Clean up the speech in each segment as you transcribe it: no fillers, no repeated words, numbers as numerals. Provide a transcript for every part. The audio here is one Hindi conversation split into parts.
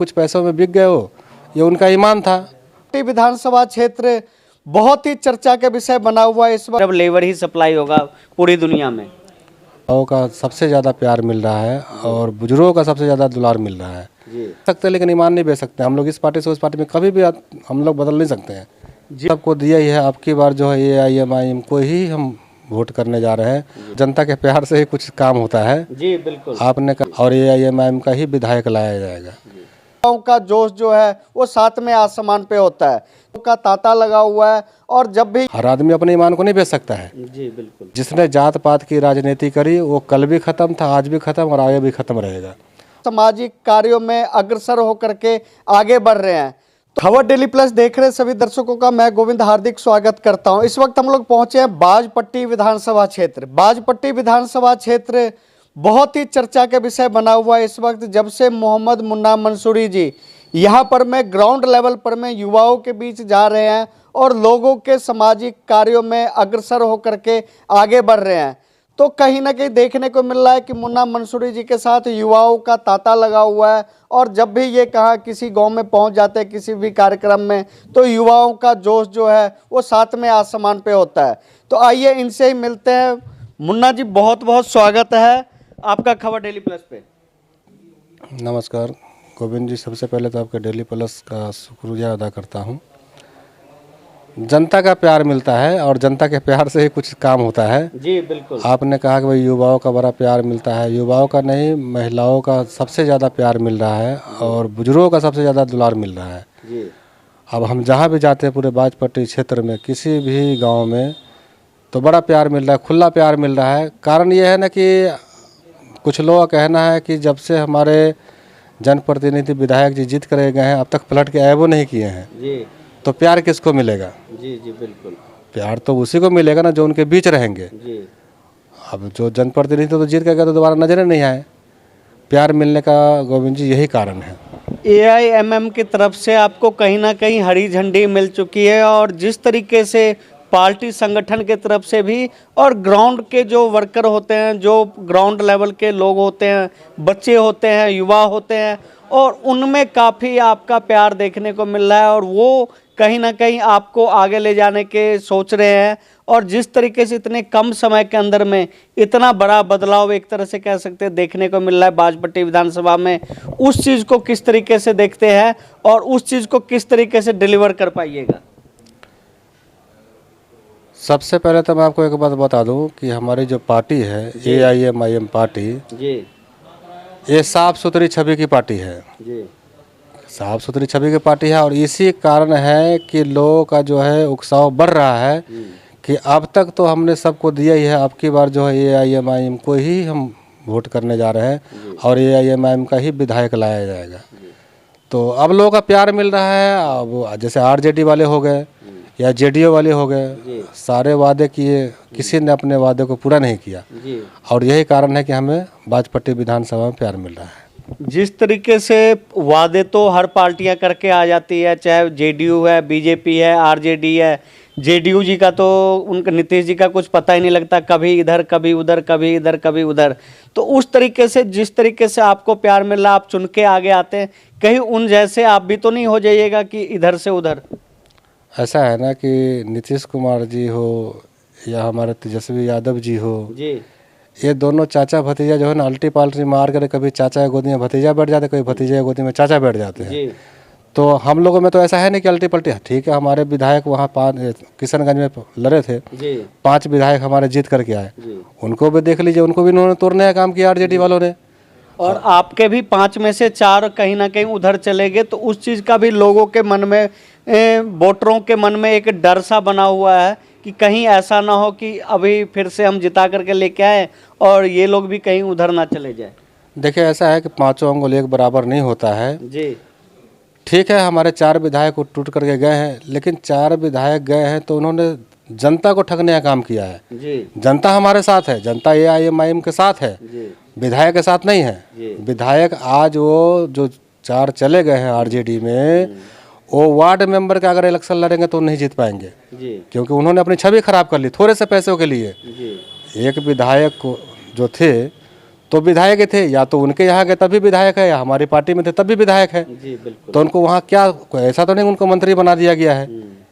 कुछ पैसों में बिक गए हो, ये उनका ईमान था। विधानसभा क्षेत्र बहुत ही चर्चा का विषय बना हुआ है इस वक्त। जब लेबर ही सप्लाई होगा पूरी दुनिया में, युवाओं का सबसे ज़्यादा प्यार मिल रहा है और बुजुर्गों का सबसे ज़्यादा दुलार मिल रहा है। सकते हैं लेकिन ईमान नहीं बेच सकते। हम लोग इस पार्टी से उस पार्टी में कभी भी हम लोग बदल नहीं सकते हैं। सबको दिया ही है। अब की बार जो है AIMIM को ही हम वोट करने जा रहे हैं। जनता के प्यार से ही कुछ काम होता है। जी बिल्कुल आपने कहा, और AIMIM का ही विधायक लाया जाएगा। युवाओं का जोश जो है वो सातवें आसमान पे होता है, का तांता लगा हुआ है। और जब भी हर आदमी अपने ईमान को नहीं बेच सकता है। जी बिल्कुल। जिसने जात पात की राजनीति करी वो कल भी खत्म था, आज भी खत्म और आगे भी खत्म रहेगा। सामाजिक कार्यों में अग्रसर होकर के आगे बढ़ रहे हैं। तो खबर डेली प्लस देख रहे सभी दर्शकों का मैं गोविंद हार्दिक स्वागत करता हूं। इस वक्त हम लोग पहुंचे हैं बाजपट्टी विधानसभा क्षेत्र। बाजपट्टी विधानसभा क्षेत्र बहुत ही चर्चा का विषय बना हुआ है इस वक्त, जब से मोहम्मद मुन्ना मंसूरी जी यहाँ पर मैं ग्राउंड लेवल पर मैं युवाओं के बीच जा रहे हैं और लोगों के सामाजिक कार्यों में अग्रसर होकर के आगे बढ़ रहे हैं। तो कहीं ना कहीं देखने को मिल रहा है कि मुन्ना मंसूरी जी के साथ युवाओं का तांता लगा हुआ है। और जब भी ये कहा किसी गांव में पहुंच जाते हैं किसी भी कार्यक्रम में, तो युवाओं का जोश जो है वो सातवें आसमान पे होता है। तो आइए इनसे ही मिलते हैं। मुन्ना जी, बहुत बहुत स्वागत है आपका खबर डेली प्लस पे। नमस्कार गोविंद जी, सबसे पहले तो आपके डेली प्लस का शुक्रिया अदा करता हूं। जनता का प्यार मिलता है और जनता के प्यार से ही कुछ काम होता है। जी बिल्कुल। आपने कहा कि भाई युवाओं का बड़ा प्यार मिलता है। युवाओं का नहीं, महिलाओं का सबसे ज़्यादा प्यार मिल रहा है और बुजुर्गों का सबसे ज़्यादा दुलार मिल रहा है। जी। अब हम जहाँ भी जाते हैं पूरे बाजपट्टी क्षेत्र में किसी भी गाँव में, तो बड़ा प्यार मिल रहा है, खुला प्यार मिल रहा है। कारण ये है ना कि कुछ लोगों का कहना है कि जब से हमारे जनप्रतिनिधि विधायक जी जीत करे गए हैं, अब तक पलट के ऐबो नहीं किए हैं, जी तो प्यार किसको मिलेगा? जी जी बिल्कुल। प्यार तो उसी को मिलेगा ना जो उनके बीच रहेंगे। जी। अब जो जनप्रतिनिधि तो जीत के गए तो दोबारा नजर नहीं आए। प्यार मिलने का गोविंद जी यही कारण है। AIMIM की तरफ से आपको कहीं ना कहीं हरी झंडी मिल चुकी है और जिस तरीके से पार्टी संगठन के तरफ से भी और ग्राउंड के जो वर्कर होते हैं, जो ग्राउंड लेवल के लोग होते हैं, बच्चे होते हैं, युवा होते हैं, और उनमें काफ़ी आपका प्यार देखने को मिल रहा है और वो कहीं ना कहीं आपको आगे ले जाने के सोच रहे हैं। और जिस तरीके से इतने कम समय के अंदर में इतना बड़ा बदलाव एक तरह से कह सकते हैं देखने को मिल रहा है बाजपट्टी विधानसभा में, उस चीज़ को किस तरीके से देखते हैं और उस चीज़ को किस तरीके से डिलीवर कर पाइएगा? सबसे पहले तो मैं आपको एक बात बता दूं कि हमारी जो पार्टी है AIMIM पार्टी, जी। ये साफ सुथरी छवि की पार्टी है। जी। साफ सुथरी छवि की पार्टी है और इसी कारण है कि लोगों का जो है उत्साह बढ़ रहा है कि अब तक तो हमने सबको दिया ही है। अब की बार जो है AIMIM को ही हम वोट करने जा रहे हैं और AIMIM का ही विधायक लाया जाएगा। तो अब लोगों का प्यार मिल रहा है। अब जैसे RJD वाले हो गए या JDO वाले हो गए, सारे वादे किए, किसी ने अपने वादे को पूरा नहीं किया। जी। और यही कारण है कि हमें बाजपट्टी विधानसभा में प्यार मिल रहा है। जिस तरीके से वादे तो हर पार्टियां करके आ जाती है, चाहे JDU है, BJP है, RJD है। JDU जी का तो उनका नीतीश जी का कुछ पता ही नहीं लगता, कभी इधर कभी उधर, कभी इधर कभी उधर। तो उस तरीके से जिस तरीके से आपको प्यार मिल रहा, आप चुन के आगे आते हैं, कहीं उन जैसे आप भी तो नहीं हो जाइएगा कि इधर से उधर? ऐसा है ना कि नीतीश कुमार जी हो या हमारे तेजस्वी यादव जी हो, जी। ये दोनों चाचा भतीजा जो है ना, अल्टी पाल्टी मार कर कभी चाचा की गोदी में भतीजा बैठ जाते, कभी भतीजे की गोदी में चाचा बैठ जाते हैं। जी। तो हम लोगों में तो ऐसा है नहीं कि अल्टी पल्टी। ठीक है, हमारे विधायक वहाँ किशनगंज में लड़े थे, जी। 5 विधायक हमारे जीत करके आए। जी। उनको भी देख लीजिए, उनको भी इन्होंने तोड़ने का काम किया RJD वालों ने। और आपके भी 5 में से 4 कहीं ना कहीं उधर चले गए, तो उस चीज़ का भी लोगों के मन में, वोटरों के मन में एक डर सा बना हुआ है कि कहीं ऐसा ना हो कि अभी फिर से हम जिता करके लेके आए और ये लोग भी कहीं उधर ना चले जाए। देखिए, ऐसा है कि 5 अंगुल एक बराबर नहीं होता है। जी। ठीक है, हमारे 4 विधायक टूट करके गए हैं, लेकिन 4 विधायक गए हैं तो उन्होंने जनता को ठगने का काम किया है। जी। जनता हमारे साथ है, जनता AIMIM के साथ है, विधायक के साथ नहीं है। विधायक आज वो जो 4 चले गए हैं RJD में, वो वार्ड मेंबर का अगर इलेक्शन लड़ेंगे तो नहीं जीत पाएंगे, क्योंकि उन्होंने अपनी छवि खराब कर ली थोड़े से पैसों के लिए। एक विधायक को जो थे तो विधायक ही थे, या तो उनके यहाँ गए तभी विधायक है, या हमारी पार्टी में थे तब भी विधायक है। जी बिल्कुल। तो उनको वहाँ क्या ऐसा तो नहीं उनको मंत्री बना दिया गया है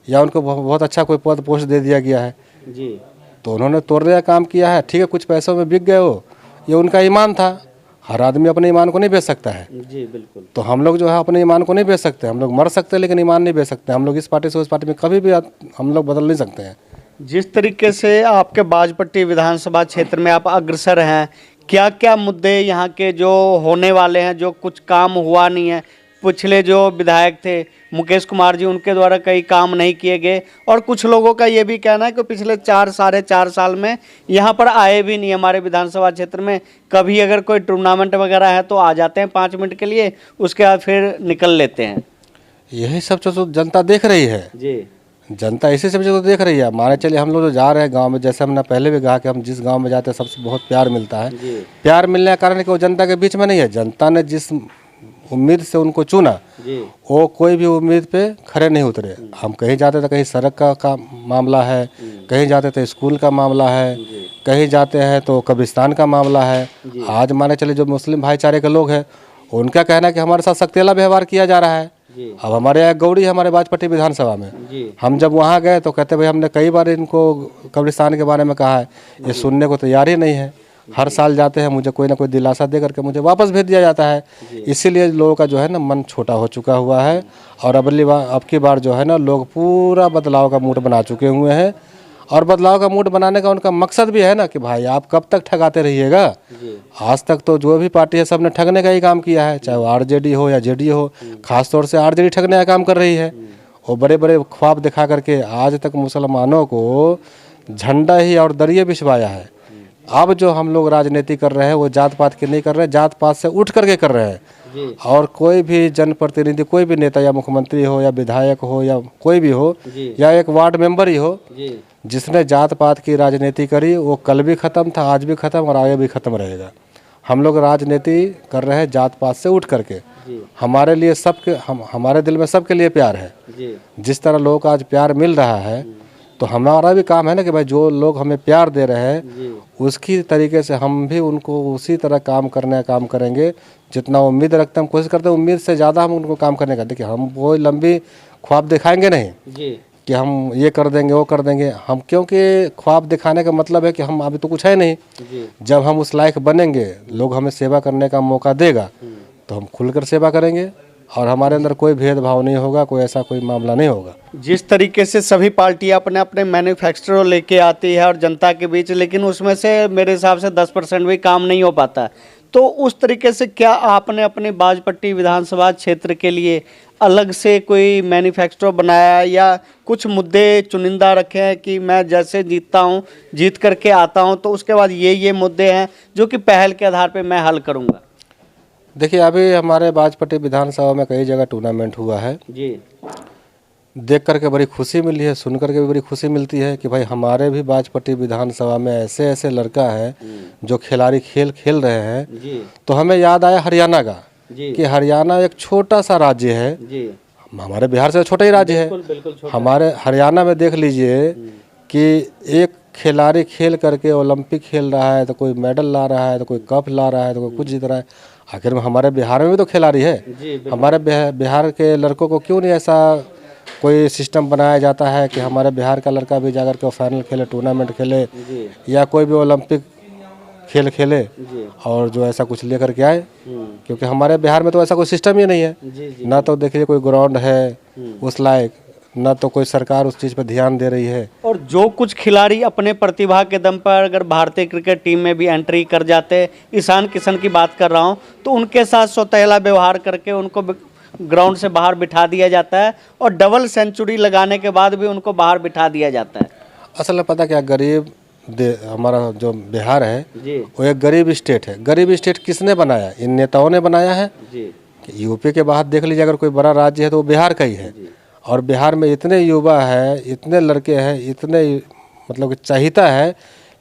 या उनको बहुत अच्छा कोई पद पोस्ट दे दिया गया है। जी तो उन्होंने तोड़ने का काम किया है, ठीक है, कुछ पैसों में बिक गए हो, ये उनका ईमान था। हर आदमी अपने ईमान को नहीं बेच सकता है। जी बिल्कुल। तो हम लोग जो है अपने ईमान को नहीं बेच सकते, हम लोग मर सकते हैं लेकिन ईमान नहीं बेच सकते। हम लोग इस पार्टी से उस पार्टी में कभी भी हम लोग बदल नहीं सकते हैं। जिस तरीके से आपके बाजपट्टी विधानसभा क्षेत्र में आप अग्रसर हैं, क्या क्या मुद्दे यहाँ के जो होने वाले हैं, जो कुछ काम हुआ नहीं है, पिछले जो विधायक थे मुकेश कुमार जी, उनके द्वारा कई काम नहीं किए गए, और कुछ लोगों का ये भी कहना है कि पिछले 4 साल में यहाँ पर आए भी नहीं हमारे विधानसभा क्षेत्र में। कभी अगर कोई टूर्नामेंट वगैरह है तो आ जाते हैं 5 मिनट के लिए, उसके बाद फिर निकल लेते हैं। यही सब तो जनता देख रही है जी जनता इसी सब चीज़ को देख रही है। माने चलिए हम लोग जो जा रहे हैं गांव में, जैसे हमने पहले भी कहा कि हम जिस गांव में जाते हैं सबसे बहुत प्यार मिलता है। जी प्यार मिलने का कारण है कि वो जनता के बीच में नहीं है। जनता ने जिस उम्मीद से उनको चुना, जी वो कोई भी उम्मीद पे खड़े नहीं उतरे। हम कहीं जाते थे, कहीं सड़क का मामला है, कहीं जाते थे स्कूल का मामला है, कहीं जाते हैं तो कब्रिस्तान का मामला है। आज माने चले जो मुस्लिम भाईचारे के लोग हैं उनका कहना है कि हमारे साथ सख्तेला व्यवहार किया जा रहा है। जी अब हमारे यहाँ गौड़ी है हमारे बाजपट्टी विधानसभा में, जी हम जब वहाँ गए तो कहते भाई हमने कई बार इनको कब्रिस्तान के बारे में कहा है, ये सुनने को तैयार ही नहीं है। हर साल जाते हैं, मुझे कोई ना कोई दिलासा दे करके मुझे वापस भेज दिया जाता है। इसीलिए लोगों का जो है ना मन छोटा हो चुका हुआ है। और अब की बार जो है ना लोग पूरा बदलाव का मूड बना चुके हुए हैं। और बदलाव का मूड बनाने का उनका मकसद भी है ना कि भाई आप कब तक ठगाते रहिएगा। आज तक तो जो भी पार्टी है सब ने ठगने का ही काम किया है, चाहे वो आरजेडी हो या जेडी हो। खासतौर से आरजेडी ठगने का काम कर रही है। वो बड़े बड़े ख्वाब दिखा करके आज तक मुसलमानों को झंडा ही और दरिये बिछवाया है। अब जो हम लोग राजनीति कर रहे हैं वो जात पात की नहीं कर रहे हैं, जात पात से उठ करके कर रहे हैं। और कोई भी जनप्रतिनिधि, कोई भी नेता या मुख्यमंत्री हो या विधायक हो या कोई भी हो या एक वार्ड मेंबर ही हो, जिसने जात पात की राजनीति करी वो कल भी ख़त्म था, आज भी ख़त्म और आगे भी ख़त्म रहेगा। हम लोग राजनीति कर रहे हैं जात पात से उठ करके। हमारे लिए हमारे दिल में सबके लिए प्यार है। जिस तरह लोगों को आज प्यार मिल रहा है तो हमारा भी काम है ना कि भाई जो लोग हमें प्यार दे रहे हैं उसकी तरीके से हम भी उनको उसी तरह काम करेंगे जितना उम्मीद रखते हैं। हम कोशिश करते हैं उम्मीद से ज़्यादा हम उनको काम करने का। देखिए हम वो लंबी ख्वाब दिखाएंगे नहीं कि हम ये कर देंगे वो कर देंगे हम, क्योंकि ख्वाब दिखाने का मतलब है कि हम अभी तो कुछ है नहीं। जब हम उस लायक बनेंगे, लोग हमें सेवा करने का मौका देगा तो हम खुलकर सेवा करेंगे और हमारे अंदर कोई भेदभाव नहीं होगा, कोई ऐसा कोई मामला नहीं होगा। जिस तरीके से सभी पार्टियां अपने अपने मैन्युफैक्चरो लेके आती है और जनता के बीच, लेकिन उसमें से मेरे हिसाब से 10% भी काम नहीं हो पाता है। तो उस तरीके से क्या आपने अपने बाजपट्टी विधानसभा क्षेत्र के लिए अलग से कोई मैन्युफैक्चरो बनाया या कुछ मुद्दे चुनिंदा रखे हैं कि मैं जैसे जीतता हूँ, जीत करके आता हूँ तो उसके बाद ये मुद्दे हैं जो कि पहल के आधार पर मैं हल करूँगा? देखिए अभी हमारे बाजपट्टी विधानसभा में कई जगह टूर्नामेंट हुआ है। जी देख करके बड़ी खुशी मिली है, सुन करके भी बड़ी खुशी मिलती है कि भाई हमारे भी बाजपट्टी विधानसभा में ऐसे ऐसे लड़का है जो खिलाड़ी खेल रहे हैं। जी तो हमें याद आया हरियाणा का जी कि हरियाणा एक छोटा सा राज्य है। जी हमारे बिहार से छोटा ही राज्य है। बिल्कुल छोटा। हमारे हरियाणा में देख लीजिए कि एक खिलाड़ी खेल करके ओलंपिक खेल रहा है तो कोई मेडल ला रहा है तो कोई कप ला रहा है तो कोई कुछ जीत रहा है। आखिर में हमारे बिहार में भी तो खिलाड़ी है। हमारे बिहार के लड़कों को क्यों नहीं ऐसा कोई सिस्टम बनाया जाता है कि हमारे बिहार का लड़का भी जाकर के फाइनल खेले, टूर्नामेंट खेले या कोई भी ओलंपिक खेल खेले और जो ऐसा कुछ लेकर के आए। क्योंकि हमारे बिहार में तो ऐसा कोई सिस्टम ही नहीं है। ना तो देखिए कोई ग्राउंड है उस लायक, ना तो कोई सरकार उस चीज़ पर ध्यान दे रही है। और जो कुछ खिलाड़ी अपने प्रतिभा के दम पर अगर भारतीय क्रिकेट टीम में भी एंट्री कर जाते, ईशान किशन की बात कर रहा हूं, तो उनके साथ सौतेला व्यवहार करके उनको ग्राउंड से बाहर बिठा दिया जाता है और डबल सेंचुरी लगाने के बाद भी उनको बाहर बिठा दिया जाता है। असल में पता क्या, गरीब हमारा जो बिहार है जी वो एक गरीब स्टेट है। गरीब स्टेट किसने बनाया? इन नेताओं ने बनाया है। जी यूपी के बाद देख लीजिए, अगर कोई बड़ा राज्य है तो वो बिहार का ही है। और बिहार में इतने युवा है, इतने लड़के हैं, इतने मतलब चाहता है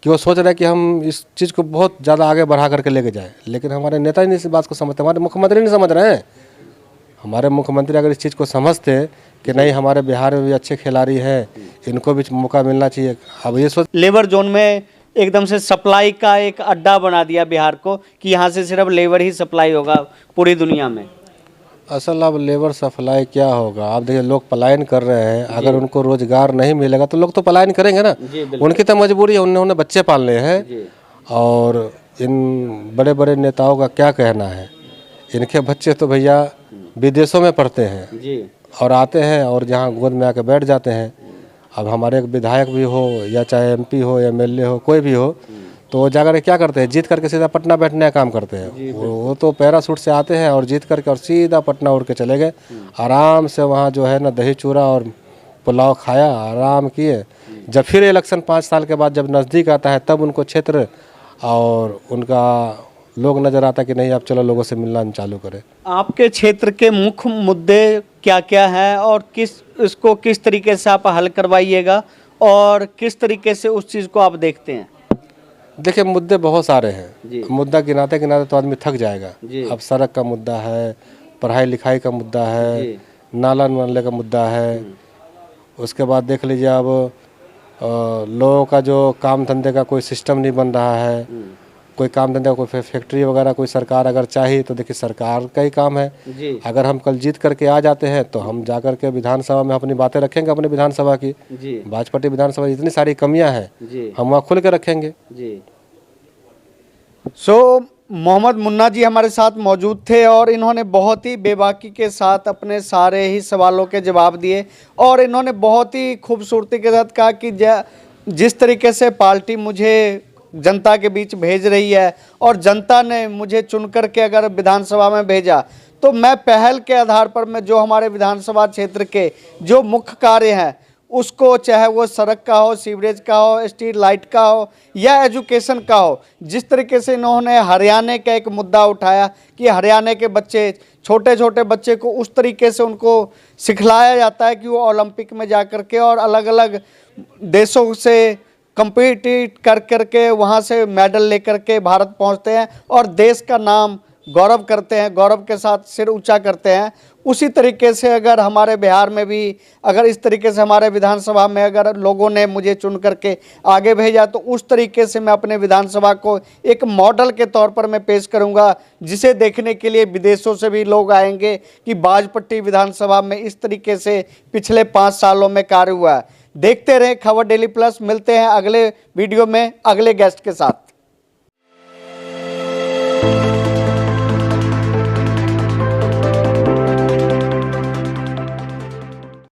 कि वो सोच रहे हैं कि हम इस चीज़ को बहुत ज़्यादा आगे बढ़ा करके लेके जाएं। लेकिन हमारे नेता ही नहीं इस बात को समझते, हमारे मुख्यमंत्री नहीं समझ रहे हैं। हमारे मुख्यमंत्री अगर इस चीज़ को समझते कि नहीं हमारे बिहार में भी अच्छे खिलाड़ी हैं, इनको भी मौका मिलना चाहिए। अब ये सोच लेबर जोन में एकदम से सप्लाई का एक अड्डा बना दिया बिहार को कि यहाँ से सिर्फ लेबर ही सप्लाई होगा पूरी दुनिया में। असल अब लेबर सप्लाई क्या होगा? आप देखिए लोग पलायन कर रहे हैं, अगर उनको रोजगार नहीं मिलेगा तो लोग तो पलायन करेंगे ना। उनकी तो मजबूरी है, उन्होंने बच्चे पालने हैं। और इन बड़े बड़े नेताओं का क्या कहना है, इनके बच्चे तो भैया विदेशों में पढ़ते हैं और आते हैं और जहाँ गोद में आके बैठ जाते हैं। अब हमारे एक विधायक भी हो या चाहे एमपी हो या एमएलए हो, कोई भी हो, तो वो जाकर क्या करते हैं, जीत करके सीधा पटना बैठने का काम करते हैं। वो तो पैराशूट से आते हैं और जीत करके और सीधा पटना उड़ के चले गए। आराम से वहाँ जो है ना दही चूड़ा और पुलाव खाया, आराम किए। जब फिर इलेक्शन 5 साल के बाद जब नज़दीक आता है तब उनको क्षेत्र और उनका लोग नज़र आता कि नहीं अब चलो लोगों से मिलना हम चालू करें। आपके क्षेत्र के मुख्य मुद्दे क्या क्या हैं और इसको किस तरीके से आप हल करवाइएगा और किस तरीके से उस चीज़ को आप देखते हैं? देखिए मुद्दे बहुत सारे हैं, मुद्दा गिनाते गिनाते तो आदमी थक जाएगा। अब सड़क का मुद्दा है, पढ़ाई लिखाई का मुद्दा है, नाला नाले का मुद्दा है। उसके बाद देख लीजिए अब लोगों का जो काम धंधे का कोई सिस्टम नहीं बन रहा है। कोई काम धंधा कोई फैक्ट्री वगैरह कोई सरकार अगर चाहिए तो देखिए सरकार का ही काम है। अगर हम कल जीत करके आ जाते हैं तो हम जा करके विधानसभा में अपनी बातें रखेंगे, अपनी विधानसभा की। भाजपा विधानसभा इतनी सारी कमियां हैं, हम वहाँ खुल के रखेंगे। मोहम्मद मुन्ना जी हमारे साथ मौजूद थे और इन्होंने बहुत ही बेबाकी के साथ अपने सारे ही सवालों के जवाब दिए और इन्होंने बहुत ही खूबसूरती के साथ कहा कि जिस तरीके से पार्टी मुझे जनता के बीच भेज रही है और जनता ने मुझे चुन करके अगर विधानसभा में भेजा तो मैं पहल के आधार पर मैं जो हमारे विधानसभा क्षेत्र के जो मुख्य कार्य हैं उसको, चाहे वो सड़क का हो, सीवरेज का हो, स्ट्रीट लाइट का हो या एजुकेशन का हो, जिस तरीके से इन्होंने हरियाणा का एक मुद्दा उठाया कि हरियाणा के बच्चे, छोटे छोटे बच्चे को उस तरीके से उनको सिखलाया जाता है कि वो ओलंपिक में जा कर के और अलग अलग देशों से कम्पीट कर करके वहाँ से मेडल लेकर के भारत पहुँचते हैं और देश का नाम गौरव करते हैं, गौरव के साथ सिर ऊंचा करते हैं। उसी तरीके से अगर हमारे बिहार में भी अगर इस तरीके से हमारे विधानसभा में अगर लोगों ने मुझे चुन करके आगे भेजा तो उस तरीके से मैं अपने विधानसभा को एक मॉडल के तौर पर मैं पेश करूंगा, जिसे देखने के लिए विदेशों से भी लोग आएंगे कि बाजपट्टी विधानसभा में इस तरीके से पिछले 5 सालों में कार्य हुआ है। देखते रहें खबर डेली प्लस। मिलते हैं अगले वीडियो में अगले गेस्ट के साथ।